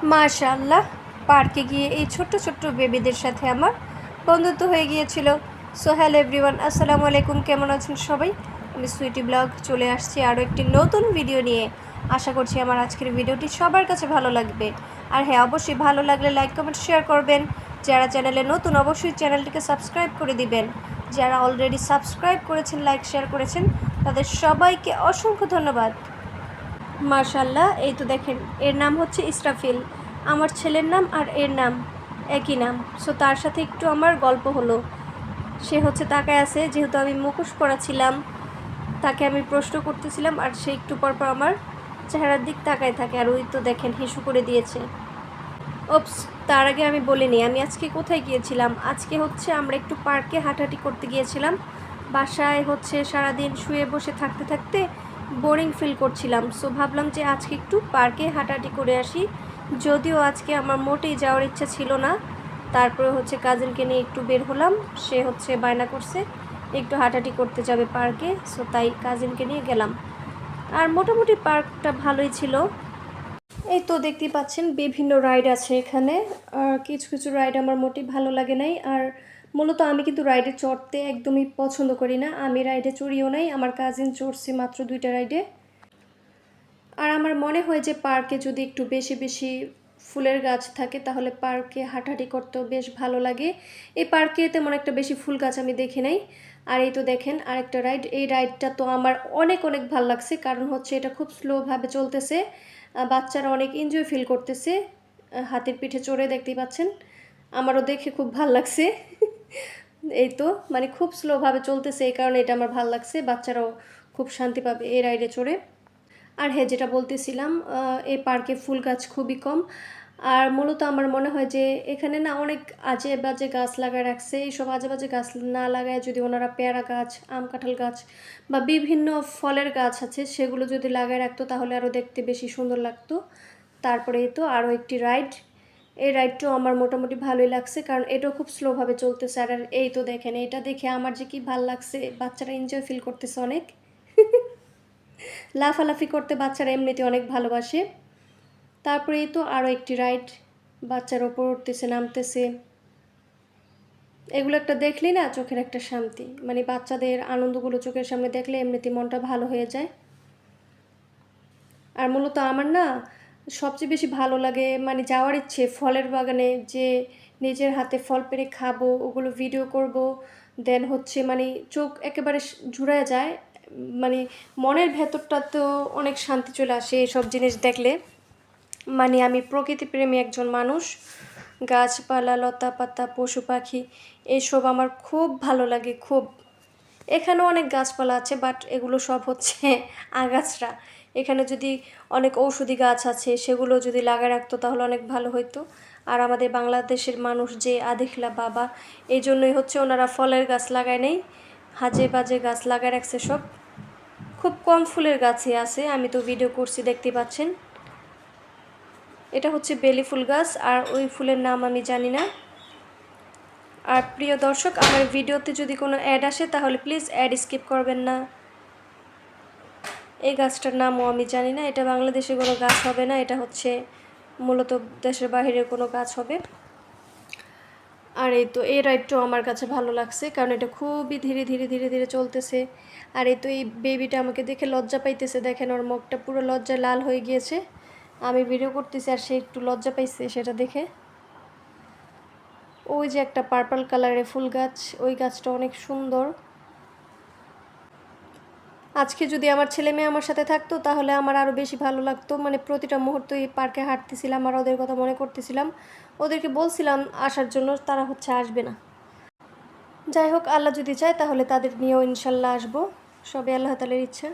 মাশাআল্লাহ, পার্কে গিয়ে এই ছোট্ট ছোট্ট বেবিদের সাথে আমার বন্ধুত্ব হয়ে গিয়েছিল। সো হ্যালো এভরিওয়ান, আসসালামু আলাইকুম। কেমন আছেন সবাই? আমি সুইটি ব্লগ চলে আসছি আরও একটি নতুন ভিডিও নিয়ে। আশা করছি আমার আজকের ভিডিওটি সবার কাছে ভালো লাগবে। আর হ্যাঁ, অবশ্যই ভালো লাগলে লাইক কমেন্ট শেয়ার করবেন। যারা চ্যানেলে নতুন অবশ্যই চ্যানেলটিকে সাবস্ক্রাইব করে দিবেন। যারা অলরেডি সাবস্ক্রাইব করেছেন, লাইক শেয়ার করেছেন, তাদের সবাইকে অসংখ্য ধন্যবাদ। মাশাআল্লাহ, এই তো দেখেন, এর নাম হচ্ছে ইসরাফিল। আমার ছেলের নাম আর এর নাম একই নাম। সো তার সাথে একটু আমার গল্প হলো। সে হচ্ছে তাকায় আছে, যেহেতু আমি মুখোশ পরাছিলাম, তাকে আমি প্রশ্ন করতেছিলাম আর সে একটু পর পর আমার চেহারার দিক তাকায় থাকে। আর ওই তো দেখেন হিসু করে দিয়েছে। ওপস, তার আগে আমি বলিনি আমি আজকে কোথায় গিয়েছিলাম। আজকে হচ্ছে আমরা একটু পার্কে হাঁটাহাঁটি করতে গিয়েছিলাম। বাসায় হচ্ছে সারাদিন শুয়ে বসে থাকতে থাকতে বোরিং ফিল করছিলাম। সো ভাবলাম যে আজকে একটু পার্কে হাঁটাহাঁটি করে আসি। যদিও আজকে আমার মোটেই যাওয়ার ইচ্ছা ছিল না, তারপরে হচ্ছে কাজিনকে নিয়ে একটু বের হলাম। সে হচ্ছে বায়না করছে একটু হাঁটাহাঁটি করতে যাবে পার্কে। সো তাই কাজিনকে নিয়ে গেলাম। আর মোটামুটি পার্কটা ভালোই ছিল। এই তো দেখতেই পাচ্ছেন বিভিন্ন রাইড আছে এখানে। আর কিছু কিছু রাইড আমার মোটেই ভালো লাগে নাই। আর মূলত আমি কিন্তু রাইডে চড়তে একদমই পছন্দ করি না। আমি রাইডে চড়িও নাই, আমার কাজিন চড়ছে মাত্র 2টা রাইডে। আর আমার মনে হয় যে পার্কে যদি একটু বেশি বেশি ফুলের গাছ থাকে তাহলে পার্কে হাঁটাহাঁটি করতেও বেশ ভালো লাগে। এই পার্কে তেমন একটা বেশি ফুল গাছ আমি দেখি নাই। আর এই তো দেখেন আরেকটা রাইড, এই রাইডটা তো আমার অনেক অনেক ভালো লাগছে, কারণ হচ্ছে এটা খুব স্লোভাবে চলতেছে। বাচ্চারা অনেক এনজয় ফিল করতেছে হাতির পিঠে চড়ে, দেখতেই পাচ্ছেন। আমারও দেখে খুব ভাল লাগছে। এই তো মানে খুব স্লোভাবে চলতেছে, এই কারণে এটা আমার ভাল লাগছে। বাচ্চারাও খুব শান্তি পাবে এই রাইডে চড়ে। আর হ্যাঁ, যেটা বলতেছিলাম, এই পার্কে ফুল গাছ খুবই কম। আর মূলত আমার মনে হয় যে এখানে না অনেক আজে বাজে গাছ লাগায় রাখছে। এইসব আজে বাজে গাছ না লাগায় যদি ওনারা পেয়ারা গাছ, আম কাঁঠাল গাছ বা বিভিন্ন ফলের গাছ আছে সেগুলো যদি লাগায় রাখতো তাহলে আরও দেখতে বেশি সুন্দর লাগতো। তারপরে এই তো আরও একটি রাইড, এই রাইডটাও আমার মোটামুটি ভালোই লাগছে, কারণ এটাও খুব স্লোভাবে চলতেছে। আর এই তো দেখেন, এটা দেখে আমার যে কি ভাল লাগছে, বাচ্চারা এনজয় ফিল করতেছে অনেক। লাফালাফি করতে বাচ্চারা এমনিতে অনেক ভালোবাসে। তারপরেই তো আরও একটি রাইড, বাচ্চার ওপর উঠতেছে নামতেছে। এগুলো একটা দেখলেই না চোখের একটা শান্তি, মানে বাচ্চাদের আনন্দগুলো চোখের সামনে দেখলে এমনিতে মনটা ভালো হয়ে যায়। আর মূলত আমার না সবচেয়ে বেশি ভালো লাগে, মানে যাওয়ার ইচ্ছে ফলের বাগানে, যে নিজের হাতে ফল পেড়ে খাবো, ওগুলো ভিডিও করব। দেন হচ্ছে মানে চোখ একেবারে জুড়ায় যায়, মানে মনের ভেতরটা তো অনেক শান্তি চলে আসে এসব জিনিস দেখলে। মানে আমি প্রকৃতিপ্রেমী একজন মানুষ। গাছপালা, লতা পাতা, পশু পাখি এইসব আমার খুব ভালো লাগে খুব। এখানেও অনেক গাছপালা আছে, বাট এগুলো সব হচ্ছে আগাছরা। এখানে যদি অনেক ঔষধি গাছ আছে সেগুলো যদি লাগায় রাখতো তাহলে অনেক ভালো হতো। আর আমাদের বাংলাদেশের মানুষ যে আদিখলা বাবা, এই জন্যই হচ্ছে ওনারা ফলের গাছ লাগায় নেই, হাজে বাজে গাছ লাগায় রাখছে সব। খুব কম ফুলের গাছই আছে, আমি তো ভিডিও করছি দেখতে পাচ্ছেন। এটা হচ্ছে বেলি ফুল গাছ, আর ওই ফুলের নাম আমি জানি না। আর প্রিয় দর্শক, আমার ভিডিওতে যদি কোনো অ্যাড আসে তাহলে প্লিজ অ্যাড স্কিপ করবেন না। এই গাছটার নামও আমি জানি না, এটা বাংলাদেশে কোনো গাছ হবে না, এটা হচ্ছে মূলত দেশের বাহিরের কোনো গাছ হবে। আর এই তো এই রাইডটাও আমার কাছে ভালো লাগছে, কারণ এটা খুবই ধীরে ধীরে ধীরে ধীরে চলতেছে। আর এই তো এই বেবিটা আমাকে দেখে লজ্জা পাইতেছে, দেখেন ওর মুখটা পুরো লজ্জায় লাল হয়ে গিয়েছে। আমি ভিডিও করতেছি আর সে একটু লজ্জা পাইছে সেটা দেখে। ওই যে একটা পার্পল কালারের ফুল গাছ, ওই গাছটা অনেক সুন্দর। আজকে যদি আমার ছেলে মেয়ে আমার সাথে থাকতো তাহলে আমার আরও বেশি ভালো লাগতো, মানে প্রতিটা মুহূর্ত এই পার্কে হাঁটতেছিলাম আর ওদের কথা মনে করতেছিলাম। ওদেরকে বলছিলাম আসার জন্য, তারা হচ্ছে আসবে না। যাই হোক, আল্লাহ যদি চায় তাহলে তাদের নিয়েও ইনশাল্লাহ আসবো, সবে আল্লাহ তাআলার ইচ্ছা।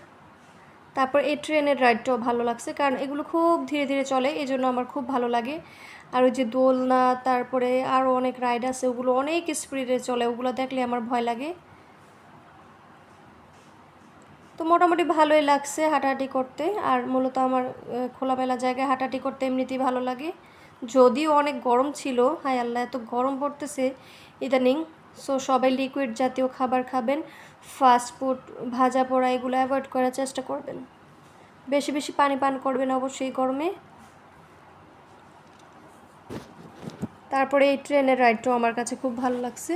তারপর এই ট্রেনের রাইডটাও ভালো লাগছে, কারণ এগুলো খুব ধীরে ধীরে চলে, এই জন্য আমার খুব ভালো লাগে। আর ওই যে দোলনা, তারপরে আরও অনেক রাইড আছে, ওগুলো অনেক স্পিডে চলে, ওগুলো দেখলে আমার ভয় লাগে। তো মোটামুটি ভালোই লাগছে হাঁটাহাঁটি করতে। আর মূলত আমার খোলামেলা জায়গায় হাঁটাহাঁটি করতে এমনিতেই ভালো লাগে। যদিও অনেক গরম ছিল, হায় আল্লাহ এত গরম পড়তেছে ইদানিং। সো সবাই লিকুইড জাতীয় খাবার খাবেন, ফাস্টফুড, ভাজা পোড়া এগুলো অ্যাভয়েড করার চেষ্টা করবেন। বেশি বেশি পানি পান করবেন অবশ্যই গরমে। তারপরে এই ট্রেনের রাইডটাও আমার কাছে খুব ভালো লাগছে।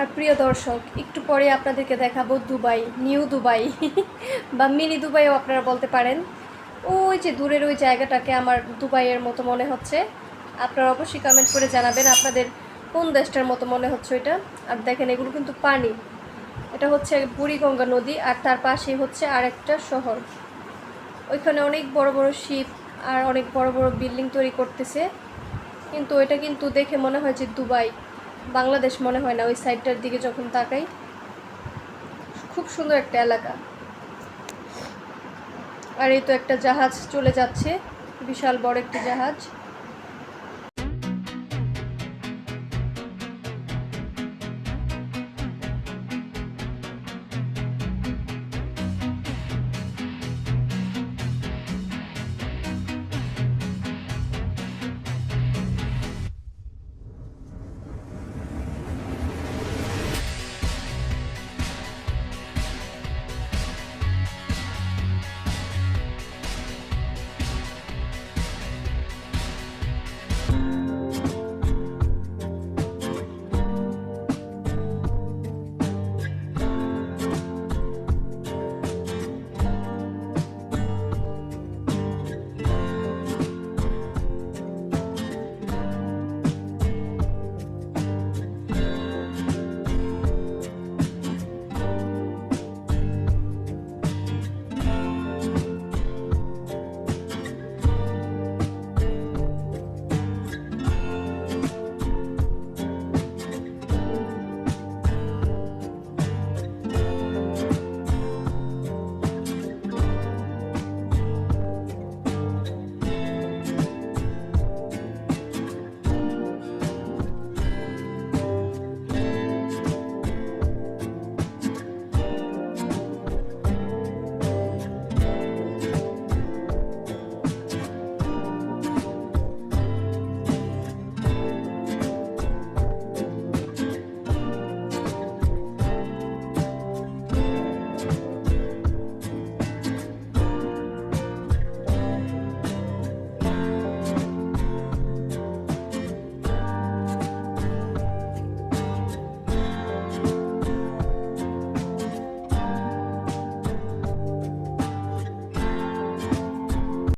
আর প্রিয় দর্শক, একটু পরে আপনাদেরকে দেখাবো দুবাই, নিউ দুবাই বা মিনি দুবাইও আপনারা বলতে পারেন। ওই যে দূরের ওই জায়গাটাকে আমার দুবাইয়ের মতো মনে হচ্ছে। আপনারা অবশ্যই কমেন্ট করে জানাবেন আপনাদের কোন দেশটার মতো মনে হচ্ছে এটা। আর দেখেন এগুলো কিন্তু পানি, এটা হচ্ছে বুড়িগঙ্গা নদী, আর তার পাশেই হচ্ছে আরেকটা শহর। ওইখানে অনেক বড় বড় শিপ আর অনেক বড় বড় বিল্ডিং তৈরি করতেছে, কিন্তু এটা কিন্তু দেখে মনে হয় যে দুবাই, বাংলাদেশ মনে হয় না ওই সাইডটার দিকে যখন তাকাই। খুব সুন্দর একটা এলাকা। আর এই তো একটা জাহাজ চলে যাচ্ছে, বিশাল বড় একটি জাহাজ।